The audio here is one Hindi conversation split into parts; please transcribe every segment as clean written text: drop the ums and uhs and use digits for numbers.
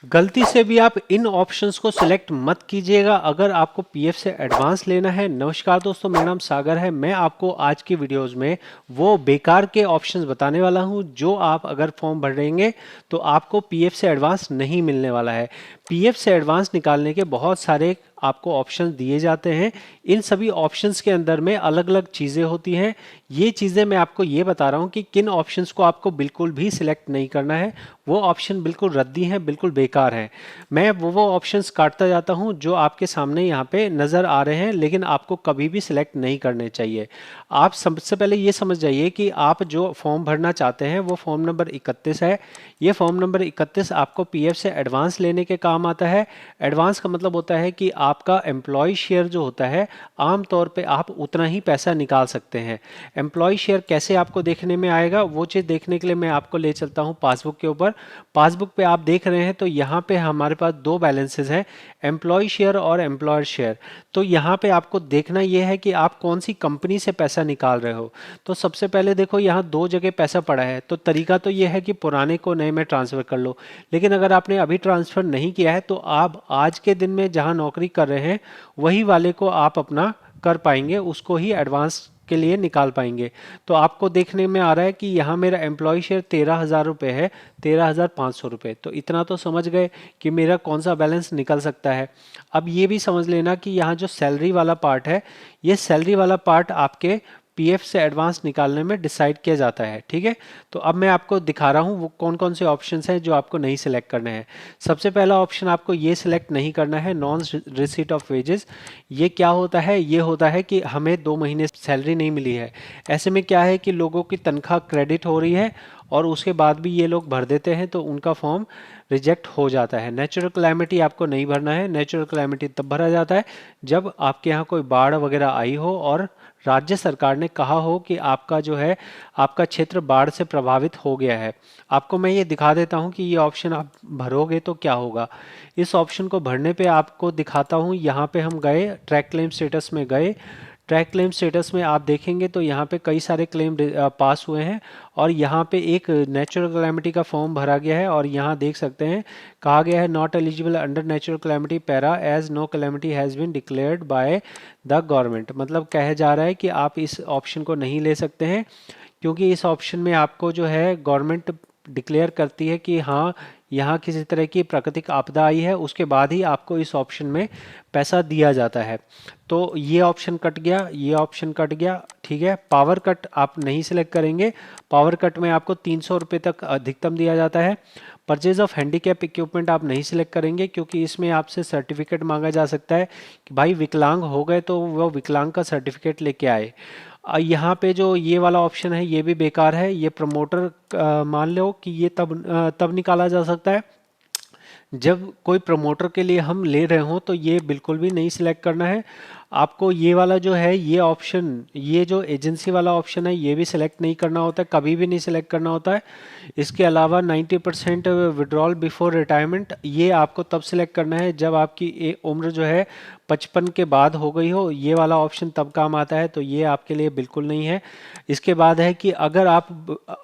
गलती से भी आप इन ऑप्शंस को सिलेक्ट मत कीजिएगा अगर आपको पीएफ से एडवांस लेना है। नमस्कार दोस्तों, मेरा नाम सागर है। मैं आपको आज की वीडियोस में वो बेकार के ऑप्शंस बताने वाला हूं जो आप अगर फॉर्म भरेंगे तो आपको पीएफ से एडवांस नहीं मिलने वाला है। पीएफ से एडवांस निकालने के बहुत सारे आपको ऑप्शंस दिए जाते हैं। इन सभी ऑप्शंस के अंदर में अलग अलग चीज़ें होती हैं। ये चीज़ें मैं आपको ये बता रहा हूँ कि किन ऑप्शंस को आपको बिल्कुल भी सिलेक्ट नहीं करना है। वो ऑप्शन बिल्कुल रद्दी हैं, बिल्कुल बेकार हैं। मैं वो ऑप्शंस काटता जाता हूँ जो आपके सामने यहाँ पे नज़र आ रहे हैं, लेकिन आपको कभी भी सिलेक्ट नहीं करने चाहिए। आप सबसे पहले ये समझ जाइए कि आप जो फॉर्म भरना चाहते हैं वो फॉर्म नंबर 31 है। ये फॉर्म नंबर 31 आपको पीएफ से एडवांस लेने के काम आता है। एडवांस का मतलब होता है कि आपका एम्प्लॉय शेयर जो होता है, आम तौर पे आप उतना ही पैसा निकाल सकते हैं। एम्प्लॉय शेयर कैसे आपको देखने में आएगा, वो चीज़ देखने के लिए मैं आपको ले चलता हूँ पासबुक के ऊपर। पासबुक पे आप देख रहे हैं तो यहाँ पे हमारे पास दो बैलेंसेस हैं, एम्प्लॉय शेयर और एम्प्लॉयर शेयर। तो यहाँ पे आपको देखना ये है कि आप कौन सी कंपनी से पैसा निकाल रहे हो। तो सबसे पहले देखो, यहाँ दो जगह पैसा पड़ा है, तो तरीका तो ये है कि पुराने को नए में ट्रांसफ़र कर लो। लेकिन अगर आपने अभी ट्रांसफ़र नहीं किया है तो आप आज के दिन में जहाँ नौकरी कर रहे हैं वही वाले को आप अपना कर पाएंगे, उसको ही एडवांस के लिए निकाल पाएंगे। तो आपको देखने में आ रहा है कि यहाँ मेरा एम्प्लॉय शेयर 13,000 रुपये है, 13,500 रुपये। तो इतना तो समझ गए कि मेरा कौन सा बैलेंस निकल सकता है। अब ये भी समझ लेना कि यहाँ जो सैलरी वाला पार्ट है, ये सैलरी वाला पार्ट आपके पीएफ से एडवांस निकालने में डिसाइड किया जाता है। ठीक है, तो अब मैं आपको दिखा रहा हूँ वो कौन कौन से ऑप्शंस हैं जो आपको नहीं सिलेक्ट करने हैं। सबसे पहला ऑप्शन आपको ये सिलेक्ट नहीं करना है, नॉन रिसीट ऑफ वेजेस। ये क्या होता है? ये होता है कि हमें 2 महीने सैलरी नहीं मिली है। ऐसे में क्या है कि लोगों की तनख्वाह क्रेडिट हो रही है और उसके बाद भी ये लोग भर देते हैं तो उनका फॉर्म रिजेक्ट हो जाता है। नेचुरल क्लैमिटी आपको नहीं भरना है। नेचुरल क्लैमिटी तब भरा जाता है जब आपके यहाँ कोई बाढ़ वगैरह आई हो और राज्य सरकार ने कहा हो कि आपका जो है, आपका क्षेत्र बाढ़ से प्रभावित हो गया है। आपको मैं ये दिखा देता हूँ कि ये ऑप्शन आप भरोगे तो क्या होगा। इस ऑप्शन को भरने पे आपको दिखाता हूँ। यहाँ पे हम गए, ट्रैक क्लेम स्टेटस में गए। ट्रैक क्लेम स्टेटस में आप देखेंगे तो यहाँ पे कई सारे क्लेम पास हुए हैं और यहाँ पे एक नेचुरल कैलेमिटी का फॉर्म भरा गया है और यहाँ देख सकते हैं कहा गया है not eligible under natural calamity para as no calamity has been declared by the government. मतलब कहा जा रहा है कि आप इस ऑप्शन को नहीं ले सकते हैं क्योंकि इस ऑप्शन में आपको जो है गवर्नमेंट डिक्लेयर करती है कि हाँ, यहाँ किसी तरह की प्राकृतिक आपदा आई है, उसके बाद ही आपको इस ऑप्शन में पैसा दिया जाता है। तो ये ऑप्शन कट गया, ये ऑप्शन कट गया। ठीक है, पावर कट आप नहीं सिलेक्ट करेंगे। पावर कट में आपको 300 रुपये तक अधिकतम दिया जाता है। परचेज ऑफ हैंडीकैप इक्विपमेंट आप नहीं सिलेक्ट करेंगे क्योंकि इसमें आपसे सर्टिफिकेट मांगा जा सकता है कि भाई विकलांग हो गए तो वो विकलांग का सर्टिफिकेट लेके आए। यहाँ पे जो ये वाला ऑप्शन है ये भी बेकार है। ये प्रमोटर मान लो कि ये तब निकाला जा सकता है जब कोई प्रमोटर के लिए हम ले रहे हो, तो ये बिल्कुल भी नहीं सिलेक्ट करना है। आपको ये वाला जो है ये ऑप्शन, ये जो एजेंसी वाला ऑप्शन है ये भी सिलेक्ट नहीं करना होता है, कभी भी नहीं सिलेक्ट करना होता है। इसके अलावा 90% विड्रॉल बिफोर रिटायरमेंट, ये आपको तब सिलेक्ट करना है जब आपकी उम्र जो है 55 के बाद हो गई हो। ये वाला ऑप्शन तब काम आता है, तो ये आपके लिए बिल्कुल नहीं है। इसके बाद है कि अगर आप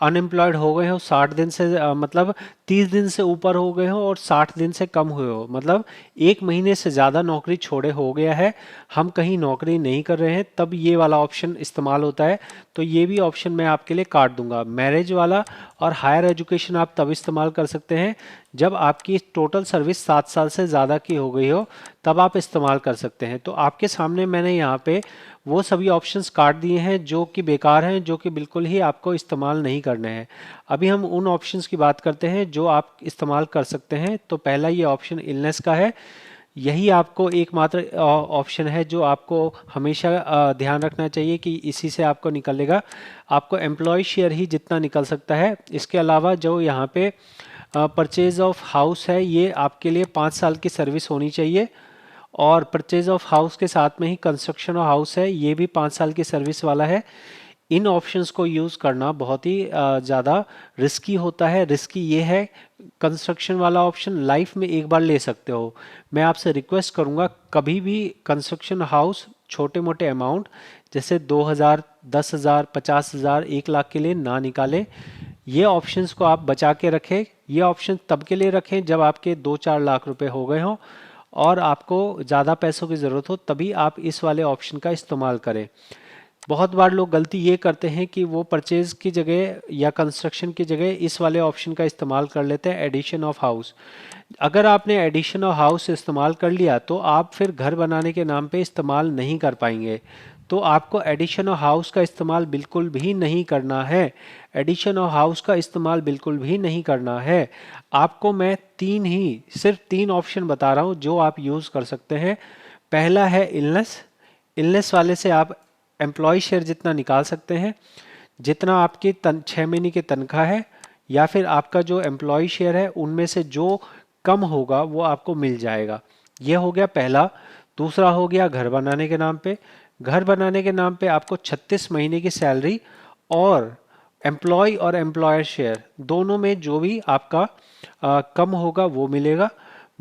अनएम्प्लॉयड हो गए हो 60 दिन से मतलब 30 दिन से ऊपर हो गए हो और 60 दिन से कम हुए हो, मतलब 1 महीने से ज़्यादा नौकरी छोड़े हो गया है, हम कहीं नौकरी नहीं कर रहे हैं, तब ये वाला ऑप्शन इस्तेमाल होता है। तो ये भी ऑप्शन मैं आपके लिए काट दूंगा। मैरिज वाला और हायर एजुकेशन आप तब इस्तेमाल कर सकते हैं जब आपकी टोटल सर्विस 7 साल से ज़्यादा की हो गई हो, तब आप इस्तेमाल कर सकते हैं। तो आपके सामने मैंने यहाँ पे वो सभी ऑप्शंस काट दिए हैं जो कि बेकार हैं, जो कि बिल्कुल ही आपको इस्तेमाल नहीं करने हैं। अभी हम उन ऑप्शंस की बात करते हैं जो आप इस्तेमाल कर सकते हैं। तो पहला ये ऑप्शन इलनेस का है। यही आपको एकमात्र ऑप्शन है जो आपको हमेशा ध्यान रखना चाहिए कि इसी से आपको निकलेगा। आपको एम्प्लॉय शेयर ही जितना निकल सकता है। इसके अलावा जो यहाँ पे परचेज ऑफ हाउस है, ये आपके लिए 5 साल की सर्विस होनी चाहिए और परचेज ऑफ हाउस के साथ में ही कंस्ट्रक्शन ऑफ हाउस है, ये भी 5 साल की सर्विस वाला है। इन ऑप्शंस को यूज़ करना बहुत ही ज़्यादा रिस्की होता है। रिस्की ये है, कंस्ट्रक्शन वाला ऑप्शन लाइफ में एक बार ले सकते हो। मैं आपसे रिक्वेस्ट करूँगा कभी भी कंस्ट्रक्शन हाउस छोटे मोटे अमाउंट जैसे 2,000, 10,000, 50,000, 1 लाख के लिए ना निकालें। ये ऑप्शंस को आप बचा के रखें। ये ऑप्शन तब के लिए रखें जब आपके 2-4 लाख रुपए हो गए हों और आपको ज़्यादा पैसों की ज़रूरत हो, तभी आप इस वाले ऑप्शन का इस्तेमाल करें। बहुत बार लोग गलती ये करते हैं कि वो परचेज की जगह या कंस्ट्रक्शन की जगह इस वाले ऑप्शन का इस्तेमाल कर लेते हैं, एडिशन ऑफ हाउस। अगर आपने एडिशन ऑफ हाउस इस्तेमाल कर लिया तो आप फिर घर बनाने के नाम पे इस्तेमाल नहीं कर पाएंगे। तो आपको एडिशन ऑफ हाउस का इस्तेमाल बिल्कुल भी नहीं करना है। एडिशन ऑफ हाउस का इस्तेमाल बिल्कुल भी नहीं करना है। आपको मैं सिर्फ तीन ऑप्शन बता रहा हूँ जो आप यूज़ कर सकते हैं। पहला है इलनेस। इलनेस वाले से आप एम्प्लॉय शेयर जितना निकाल सकते हैं, जितना आपकी 6 महीने की तनख्वाह है या फिर आपका जो एम्प्लॉय शेयर है उनमें से जो कम होगा वो आपको मिल जाएगा। ये हो गया पहला। दूसरा हो गया घर बनाने के नाम पे। घर बनाने के नाम पे आपको 36 महीने की सैलरी और एम्प्लॉय और एम्प्लॉयर शेयर दोनों में जो भी आपका कम होगा वो मिलेगा।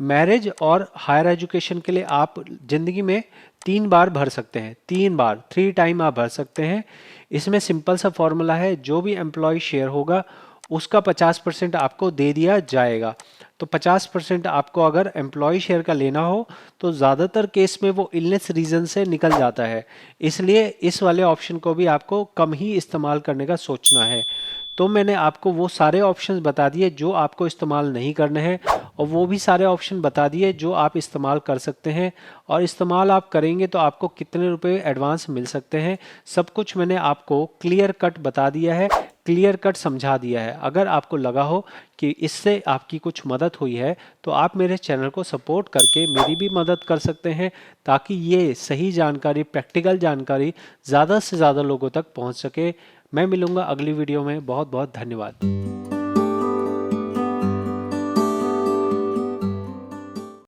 मैरिज और हायर एजुकेशन के लिए आप जिंदगी में 3 बार भर सकते हैं, 3 बार, 3 टाइम आप भर सकते हैं। इसमें सिंपल सा फॉर्मूला है, जो भी एम्प्लॉय शेयर होगा उसका 50% आपको दे दिया जाएगा। तो 50% आपको अगर एम्प्लॉय शेयर का लेना हो तो ज़्यादातर केस में वो इलनेस रीज़न से निकल जाता है, इसलिए इस वाले ऑप्शन को भी आपको कम ही इस्तेमाल करने का सोचना है। तो मैंने आपको वो सारे ऑप्शंस बता दिए जो आपको इस्तेमाल नहीं करने हैं और वो भी सारे ऑप्शन बता दिए जो आप इस्तेमाल कर सकते हैं, और इस्तेमाल आप करेंगे तो आपको कितने रुपए एडवांस मिल सकते हैं, सब कुछ मैंने आपको क्लियर कट बता दिया है, क्लियर कट समझा दिया है। अगर आपको लगा हो कि इससे आपकी कुछ मदद हुई है तो आप मेरे चैनल को सपोर्ट करके मेरी भी मदद कर सकते हैं, ताकि ये सही जानकारी, प्रैक्टिकल जानकारी ज़्यादा से ज़्यादा लोगों तक पहुंच सके। मैं मिलूंगा अगली वीडियो में। बहुत बहुत धन्यवाद।